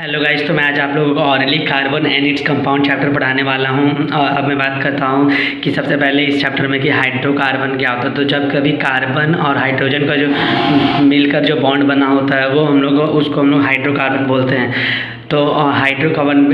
Hello guys, तो मैं आज आप लोगों को organic carbon and its compound chapter पढ़ाने वाला हूं। और अब मैं बात करता हूं कि सबसे पहले इस चैप्टर में कि हाइड्रोकार्बन क्या होता है। तो जब कभी कार्बन और हाइड्रोजन का जो मिलकर जो बॉन्ड बना होता है वो उसको हम लोग हाइड्रोकार्बन बोलते हैं। तो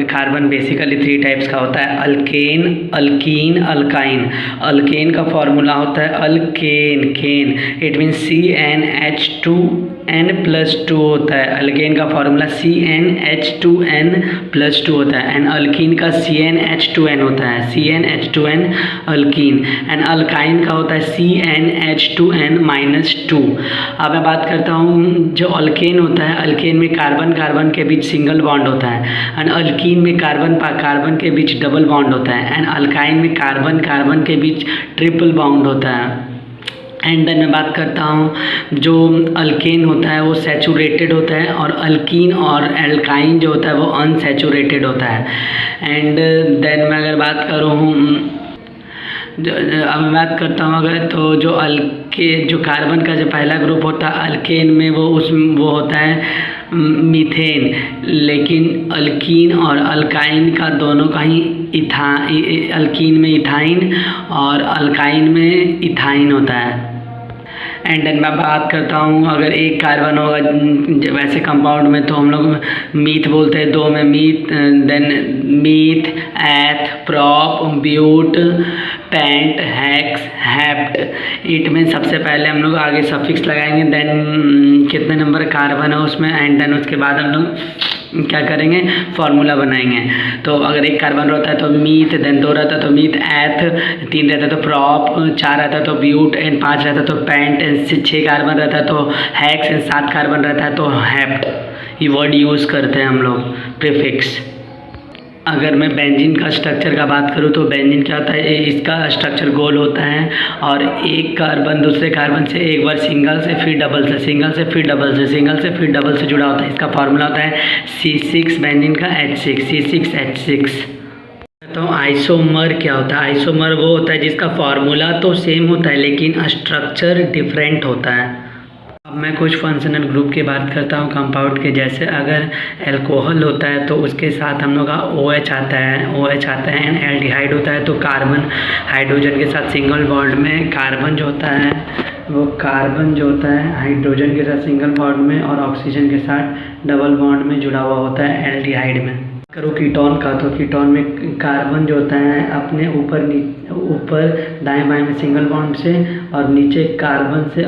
कार्बन बेसिकली 3 टाइप्स का होता है, अल्केन, अल्कीन, अल्काइन। अल्केन का फॉर्मूला होता है केन, इट मीन्स CnH2n+2 होता है। अल्केन का फॉर्मूला CnH2n+2 होता है। एंड अल्कीन का CnH2n होता है, CnH2n अल्कीन। एंड अल्काइन का होता है CnH2n-2। अब मैं बात करता हूँ जो अल्केन होता है, अल्केन में कार्बन कार्बन के बीच सिंगल बॉन्ड होता है। एंड अल्कीन में कार्बन कार्बन के बीच डबल बॉन्ड होता है। एंड अल्काइन में कार्बन कार्बन के बीच ट्रिपल बॉन्ड होता है। एंड देन मैं बात करता हूँ जो अल्केन होता है वो सैचुरेटेड होता है, और अल्कीन और एल्काइन जो होता है वो अनसैचुरेटेड होता है। एंड देन मैं अगर बात करूँ अब मैं बात करता हूँ अगर, तो जो कार्बन का जो पहला ग्रुप होता है अल्केन में वो होता है मीथेन। लेकिन अल्कीन और अल्काइन का दोनों का ही अल्कीन में इथाइन और अल्काइन में इथाइन होता है। एंड देन मैं बात करता हूँ अगर एक कार्बन होगा वैसे कंपाउंड में तो हम लोग मीथ बोलते हैं, 2 में meth, then meth, eth, prop, but, pent, hex, hept. इट में सबसे पहले हम लोग आगे सफिक्स लगाएंगे, देन कितने नंबर कार्बन है उसमें, एंड देन उसके बाद हम लोग क्या करेंगे, फार्मूला बनाएंगे। तो अगर एक कार्बन रहता है तो मीथ, देन 2 रहता है तो मीथ, एथ, 3 रहता है तो प्रॉप, 4 रहता है तो ब्यूट, एंड 5 रहता है तो पेंट, एंड 6 कार्बन रहता है तो हेक्स, एंड 7 कार्बन रहता है तो हेप्ट। ये वर्ड यूज़ करते हैं हम लोग, प्रीफिक्स। अगर मैं बेंजीन का स्ट्रक्चर का बात करूँ तो बेंजीन क्या होता है, इसका स्ट्रक्चर गोल होता है और एक कार्बन दूसरे कार्बन से एक बार सिंगल से फिर डबल से, सिंगल से फिर डबल से, सिंगल से फिर डबल से जुड़ा होता है। इसका फार्मूला होता है C6 बेंजीन का H6, C6H6। तो आइसोमर क्या होता है, आइसोमर वो होता है जिसका फार्मूला तो सेम होता है लेकिन स्ट्रक्चर डिफरेंट होता है। अब मैं कुछ फंक्शनल ग्रुप की बात करता हूँ कंपाउंड के। जैसे अगर एल्कोहल होता है तो उसके साथ हम लोग का OH आता है एंड एल्डिहाइड होता है तो कार्बन हाइड्रोजन के साथ सिंगल बॉन्ड में, कार्बन जो होता है हाइड्रोजन के साथ सिंगल बॉन्ड में और ऑक्सीजन के साथ डबल बॉन्ड में जुड़ा हुआ होता है एल्डिहाइड में। करो कीटोन का, तो कीटोन में कार्बन जो होता है अपने ऊपर दाएं बाएं में सिंगल बॉन्ड से और नीचे कार्बन से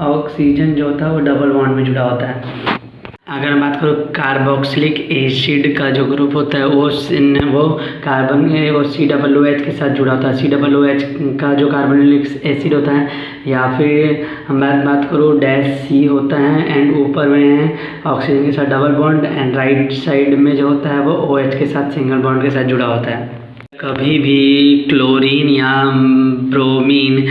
ऑक्सीजन जो होता है वो डबल बॉन्ड में जुड़ा होता है। अगर मैं बात करूँ कार्बोक्सिलिक एसिड का जो ग्रुप होता है वो कार्बन वो COOH के साथ जुड़ा होता है। COOH का जो कार्बोक्सिलिक एसिड होता है, या फिर हम बात करूँ -C होता है एंड ऊपर में ऑक्सीजन के साथ double bond, and right side में जो होता है वो OH के साथ सिंगल बॉन्ड के साथ जुड़ा होता है। कभी भी क्लोरीन या ब्रोमीन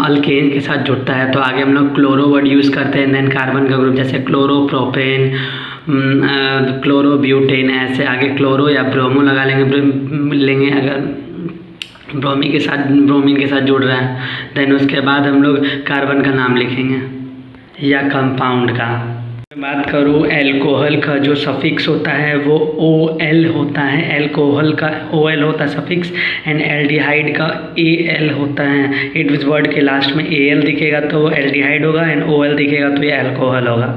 अल्केन के साथ जुड़ता है तो आगे हम लोग क्लोरो वर्ड यूज़ करते हैं। देन कार्बन का ग्रुप जैसे क्लोरोप्रोपेन, क्लोरोब्यूटेन, ऐसे आगे क्लोरो या ब्रोमो लगा लेंगे अगर ब्रोमीन के साथ जुड़ रहा है। देन उसके बाद हम लोग कार्बन का नाम लिखेंगे या कंपाउंड का। बात करूँ एल्कोहल का जो सफिक्स होता है वो OL होता है, एल्कोहल का OL होता है सफिक्स, एंड एल्डिहाइड का AL होता है। इट मीन्स वर्ड के लास्ट में AL दिखेगा तो वो एल्डिहाइड होगा, एंड OL दिखेगा तो ये एल्कोहल होगा।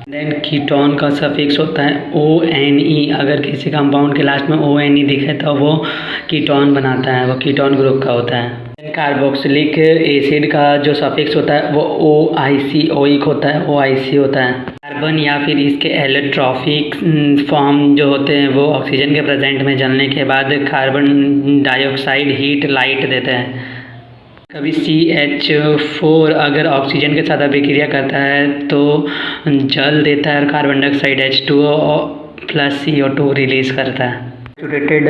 देन कीटोन का सफिक्स होता है ONE। अगर किसी कंपाउंड के लास्ट में ONE दिखे तो वो कीटोन बनाता है, वो कीटोन ग्रुप का होता है। कार्बोक्सिलिक एसिड का जो सफिक्स होता है वो OIC, ओइक होता है, OIC होता है। कार्बन या फिर इसके एलोट्रॉफिक फॉर्म जो होते हैं वो ऑक्सीजन के प्रेजेंट में जलने के बाद कार्बन डाइऑक्साइड हीट लाइट देते हैं। कभी CH4 अगर ऑक्सीजन के साथ अभिक्रिया करता है तो जल देता है और कार्बन डाइऑक्साइड H2O+CO2 रिलीज करता है। सैचुरेटेड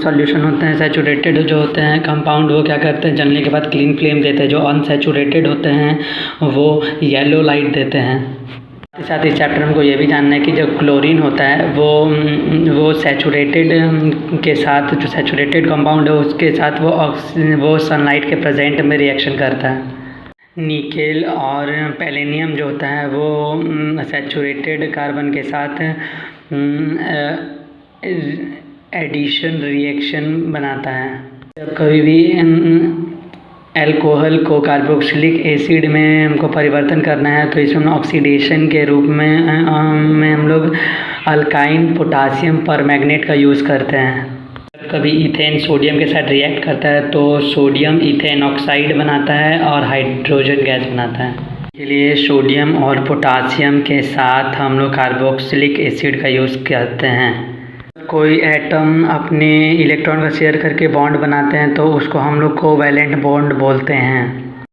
सॉल्यूशन होते हैं, सैचुरेटेड जो होते हैं कंपाउंड वो क्या करते हैं, जलने के बाद क्लीन फ्लेम देते हैं। जो अनसैचुरेटेड होते हैं वो येलो लाइट देते हैं। साथ इस चैप्टर में हमको ये भी जानना है कि जो क्लोरीन होता है वो सैचुरेटेड के साथ, जो सैचुरेटेड कंपाउंड है उसके साथ वो सनलाइट के प्रेजेंट में रिएक्शन करता है। निकेल और पैलेनियम जो होता है वो सैचुरेटेड कार्बन के साथ एडिशन रिएक्शन बनाता है। जब कभी भी अल्कोहल को कार्बोक्सिलिक एसिड में हमको परिवर्तन करना है तो इसमें ऑक्सीडेशन के रूप में हम लोग अल्काइन पोटासियम परमैंगनेट का यूज़ करते हैं। कभी इथेन सोडियम के साथ रिएक्ट करता है तो सोडियम इथेन ऑक्साइड बनाता है और हाइड्रोजन गैस बनाता है। के लिए सोडियम और पोटासियम के साथ हम लोग कार्बोक्सिलिक एसिड का यूज़ करते हैं। कोई एटम अपने इलेक्ट्रॉन का शेयर करके बॉन्ड बनाते हैं तो उसको हम लोग कोवैलेंट बॉन्ड बोलते हैं।